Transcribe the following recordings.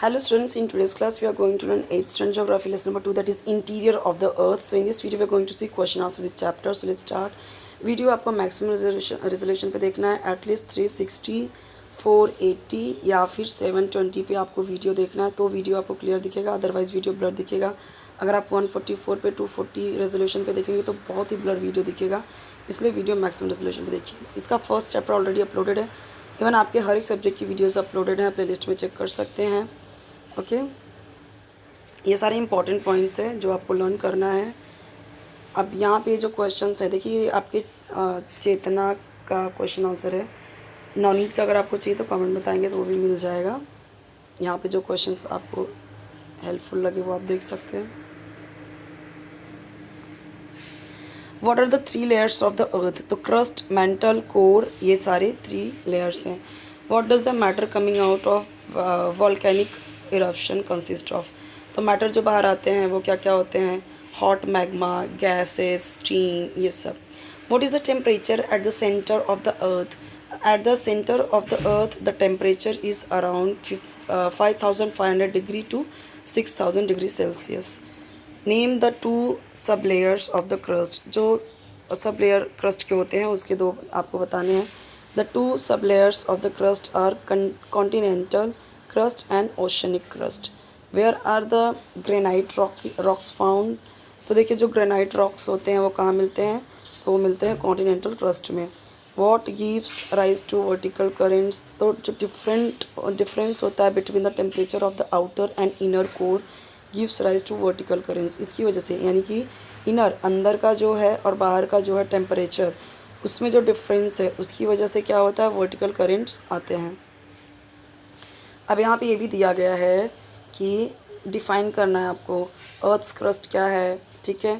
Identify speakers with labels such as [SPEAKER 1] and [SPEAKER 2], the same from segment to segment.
[SPEAKER 1] Hello students, in today's class we are going to learn 8th standard geography lesson number 2, that is interior of the earth. So in this video we are going to see question answer with this chapter. So let's start. Video आपको maximum resolution पे देखना है, at least 360, 480 या फिर 720 पे आपको video देखना है, तो वीडियो आपको क्लियर दिखेगा, अदरवाइज वीडियो ब्लर दिखेगा। अगर आप 144 पे 240 रेजोल्यूशन पे देखेंगे तो बहुत ही ब्लर वीडियो दिखेगा, इसलिए वीडियो मैक्सिमम रेजोल्यूशन पे देखिए। इसका फर्स्ट चैप्टर ऑलरेडी अपलोडेड है, इवन आपके हर एक सब्जेक्ट की वीडियोज़ अपलोडेड हैं, प्लेलिस्ट में चेक कर सकते हैं। ओके, ये सारे इंपॉर्टेंट पॉइंट्स हैं जो आपको लर्न करना है। अब यहाँ पे जो क्वेश्चंस है, देखिए आपके चेतना का क्वेश्चन आंसर है। नवनीत का अगर आपको चाहिए तो कमेंट बताएंगे तो वो भी मिल जाएगा। यहाँ पे जो क्वेश्चंस आपको हेल्पफुल लगे वो आप देख सकते हैं। What are the 3 layers of the earth? तो क्रस्ट, मेंटल, कोर, ये सारे 3 लेयर्स हैं। What does the matter coming out of volcanic eruption consist of? तो मैटर जो बाहर आते हैं वो क्या क्या होते हैं? हॉट मैग्मा, गैसेस, स्टीम, ये सब। What is the temperature at the centre of the earth? At the centre of the earth the temperature is around 5500 degree to 6000 degree Celsius. Name the 2 sub layers of the crust. जो sub layer crust के होते हैं उसके 2 आपको बताने हैं। The 2 sub layers of the crust are continental crust and oceanic crust. Where are the granite rocks found? तो देखिए जो ग्रेनाइट रॉक्स होते हैं वो कहाँ मिलते हैं? तो वो मिलते हैं कॉन्टिनेंटल क्रस्ट में। What gives rise to vertical currents? तो जो डिफरेंस होता है between the temperature of the outer and inner core gives rise to vertical currents. इसकी वजह से, यानी कि इनर अंदर का जो है और बाहर का जो है टेम्परेचर, उसमें जो डिफरेंस है उसकी वजह से क्या होता है? वर्टिकल करेंट्स आते हैं। अब यहाँ पे ये भी दिया गया है कि डिफ़ाइन करना है आपको अर्थ्स क्रस्ट क्या है, ठीक है।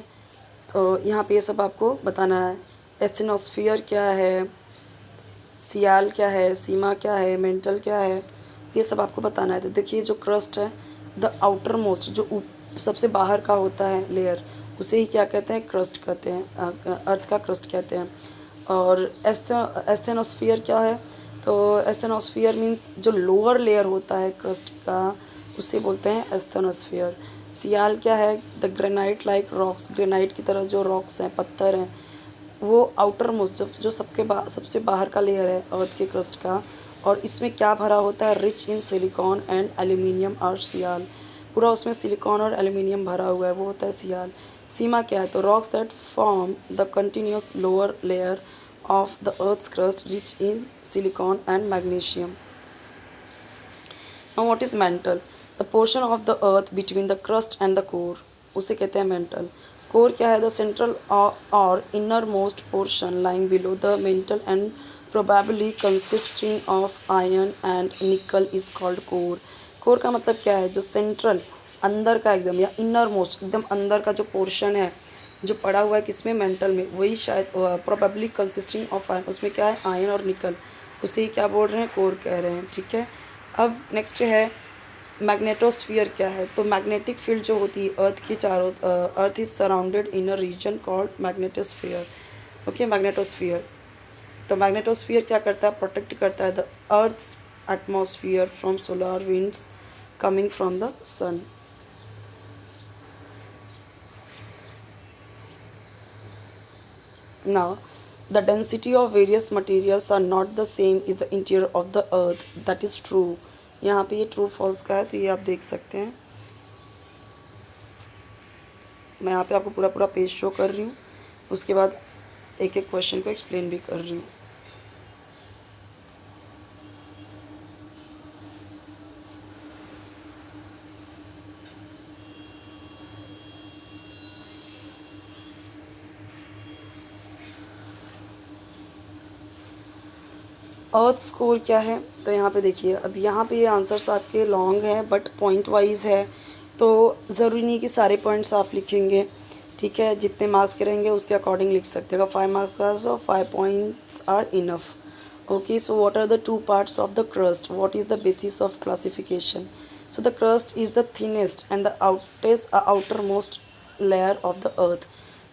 [SPEAKER 1] तो यहाँ पे ये सब आपको बताना है। एस्थेनोस्फियर क्या है, सियाल क्या है, सीमा क्या है, मेंटल क्या है, ये सब आपको बताना है। तो देखिए जो क्रस्ट है, द आउटर मोस्ट, जो सबसे बाहर का होता है लेयर, उसे ही क्या कहते हैं? क्रस्ट कहते हैं, अर्थ का क्रस्ट कहते हैं। और एस्थेनोस्फियर क्या है? तो एस्थेनोस्फियर मीन्स जो लोअर लेयर होता है क्रस्ट का, उसे बोलते हैं एस्थेनोस्फियर। सियाल क्या है? The granite like rocks, granite की तरह जो रॉक्स हैं, पत्थर हैं, वो आउटर मोस्ट जो सबसे बाहर का लेयर है अर्थ के क्रस्ट का, और इसमें क्या भरा होता है? Rich in silicon and aluminium और सियाल। पूरा उसमें सिलिकॉन और एल्यूमिनियम भरा हुआ है, वो होता है सियाल। सीमा क्या है? तो rocks that form the continuous lower layer of the earth's crust rich in silicon and magnesium. Now what is mantle? The portion of the earth between the crust and the core, उसे कहते हैं mantle. Core क्या है? The central और inner most portion lying below the mantle and probably consisting of iron and nickel is called core. Core का मतलब क्या है? जो सेंट्रल अंदर का एकदम, या इनर मोस्ट एकदम अंदर का जो पोर्शन है, जो पड़ा हुआ है किसमें? मेंटल में, वही शायद प्रोबेबली कंसिस्टिंग ऑफ आयरन, उसमें क्या है? आयरन और निकल, उसे ही क्या बोल रहे हैं? कोर कह रहे हैं, ठीक है। अब नेक्स्ट है मैग्नेटोस्फीयर क्या है? तो मैग्नेटिक फील्ड जो होती है अर्थ की चारों, earth is surrounded in a region called magnetosphere. Okay, magnetosphere. तो मैग्नेटोस्फीयर क्या करता है? प्रोटेक्ट करता है the earth's atmosphere from solar winds coming from the sun. Now, the density of various materials are not the same is the interior of the earth. That is true. यहाँ पे ये true false का है, तो ये आप देख सकते हैं। मैं यहाँ पे आपको पूरा पूरा पेज शो कर रही हूँ, उसके बाद एक एक क्वेश्चन को एक्सप्लेन भी कर रही हूँ। अर्थ स्कोर क्या है? तो यहाँ पे देखिए, अब यहाँ पे ये आंसर्स आपके लॉन्ग हैं बट पॉइंट वाइज है, तो ज़रूरी नहीं कि सारे पॉइंट्स आप लिखेंगे, ठीक है। जितने मार्क्स के रहेंगे उसके अकॉर्डिंग लिख सकते हैं। 5 मार्क्स का, so 5 points are enough. Okay, so what are the 2 parts of the crust? What is the basis of classification? So the crust is the thinnest and the outer most layer of the earth.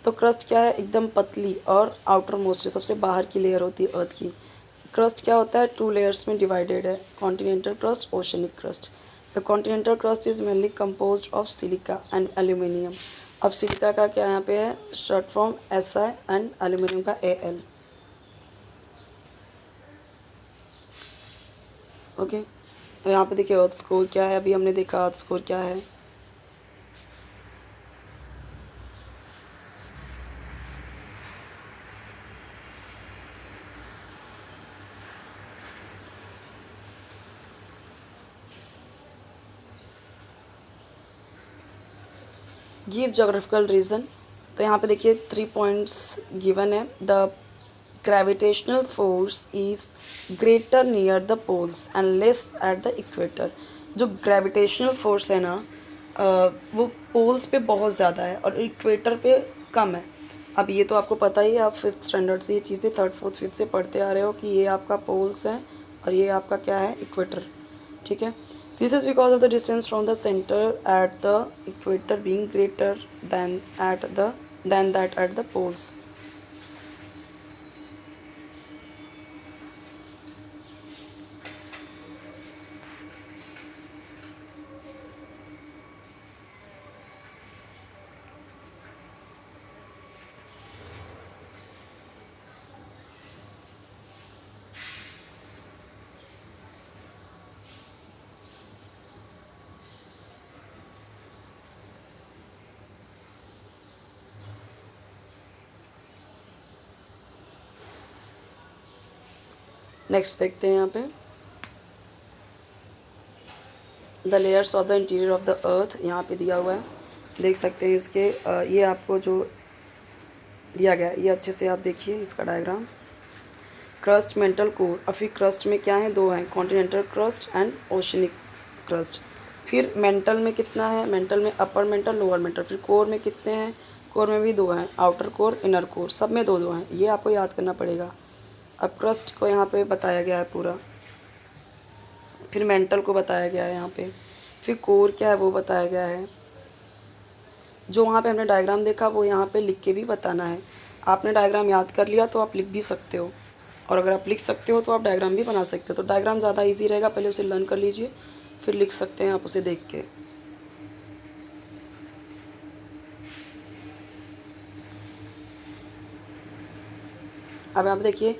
[SPEAKER 1] तो crust क्या है? एकदम पतली और outer most, सबसे बाहर की layer होती है अर्थ की। क्रस्ट क्या होता है? 2 लेयर्स में डिवाइडेड है, continental crust, oceanic crust. The continental crust is mainly composed of silica and aluminium. अब सिलिका का क्या यहाँ पे है, short form SI and aluminium का AL। ओके, तो यहाँ पे देखिए अर्थ स्कोर क्या है, अभी हमने देखा अर्थ स्कोर क्या है। गिव जोग्राफिकल रीजन, तो यहाँ पे देखिए 3 पॉइंट्स गिवन है। The gravitational force is greater near the poles and less at the equator. जो ग्रेविटेशनल फोर्स है ना, वो पोल्स पे बहुत ज़्यादा है और इक्वेटर पे कम है। अब ये तो आपको पता ही है, आप 5th स्टैंडर्ड से ये चीज़ें 3rd 4th 5th से पढ़ते आ रहे हो कि ये आपका पोल्स है और ये आपका क्या है, इक्वेटर। ठीक है, this is because of the distance from the centre at the equator being greater than that at the poles. Next देखते हैं यहाँ पे the layers of the interior of the अर्थ, यहाँ पे दिया हुआ है, देख सकते हैं इसके ये आपको जो दिया गया है ये अच्छे से आप देखिए इसका डायग्राम। Crust, mantle, core. और फिर क्रस्ट में क्या है, 2 हैं, continental crust and oceanic crust. फिर मेंटल में कितना है, मेंटल में अपर मेंटल, लोअर मेंटल। फिर कोर में कितने हैं, कोर में भी 2 हैं, आउटर कोर, इनर कोर, सब में 2 हैं, ये आपको याद करना पड़ेगा। अब क्रस्ट को यहाँ पे बताया गया है पूरा, फिर मेंटल को बताया गया है यहाँ पे, फिर कोर क्या है वो बताया गया है। जो वहाँ पे हमने डायग्राम देखा वो यहाँ पे लिख के भी बताना है। आपने डायग्राम याद कर लिया तो आप लिख भी सकते हो, और अगर आप लिख सकते हो तो आप डायग्राम भी बना सकते हो। तो डायग्राम ज़्यादा इजी रहेगा, पहले उसे लर्न कर लीजिए फिर लिख सकते हैं आप उसे देख के। अब आप देखिए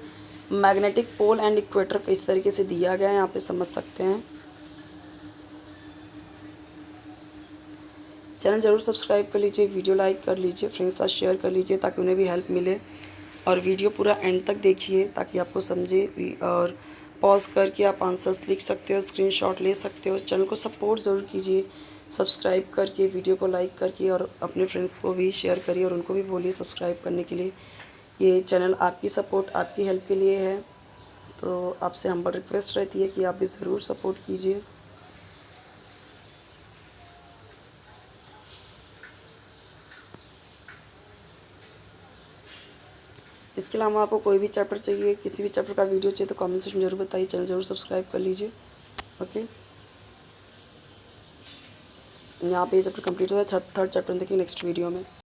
[SPEAKER 1] मैग्नेटिक पोल एंड इक्वेटर इस तरीके से दिया गया है, यहाँ पे समझ सकते हैं। चैनल ज़रूर सब्सक्राइब कर लीजिए, वीडियो लाइक कर लीजिए, फ्रेंड्स के साथ शेयर कर लीजिए ताकि उन्हें भी हेल्प मिले। और वीडियो पूरा एंड तक देखिए ताकि आपको समझे, और पॉज करके आप आंसर्स लिख सकते हो, स्क्रीनशॉट ले सकते हो। चैनल को सपोर्ट ज़रूर कीजिए सब्सक्राइब करके, वीडियो को लाइक करके, और अपने फ्रेंड्स को भी शेयर करिए और उनको भी बोलिए सब्सक्राइब करने के लिए। ये चैनल आपकी सपोर्ट, आपकी हेल्प के लिए है, तो आपसे हम्बल रिक्वेस्ट रहती है कि आप भी ज़रूर सपोर्ट कीजिए। इसके अलावा आपको कोई भी चैप्टर चाहिए, किसी भी चैप्टर का वीडियो चाहिए तो कमेंट सेक्शन में ज़रूर बताइए। चैनल ज़रूर सब्सक्राइब कर लीजिए। ओके, यहाँ पे ये चैप्टर कंप्लीट होता है, 3rd चैप्टर देखिए नेक्स्ट वीडियो में।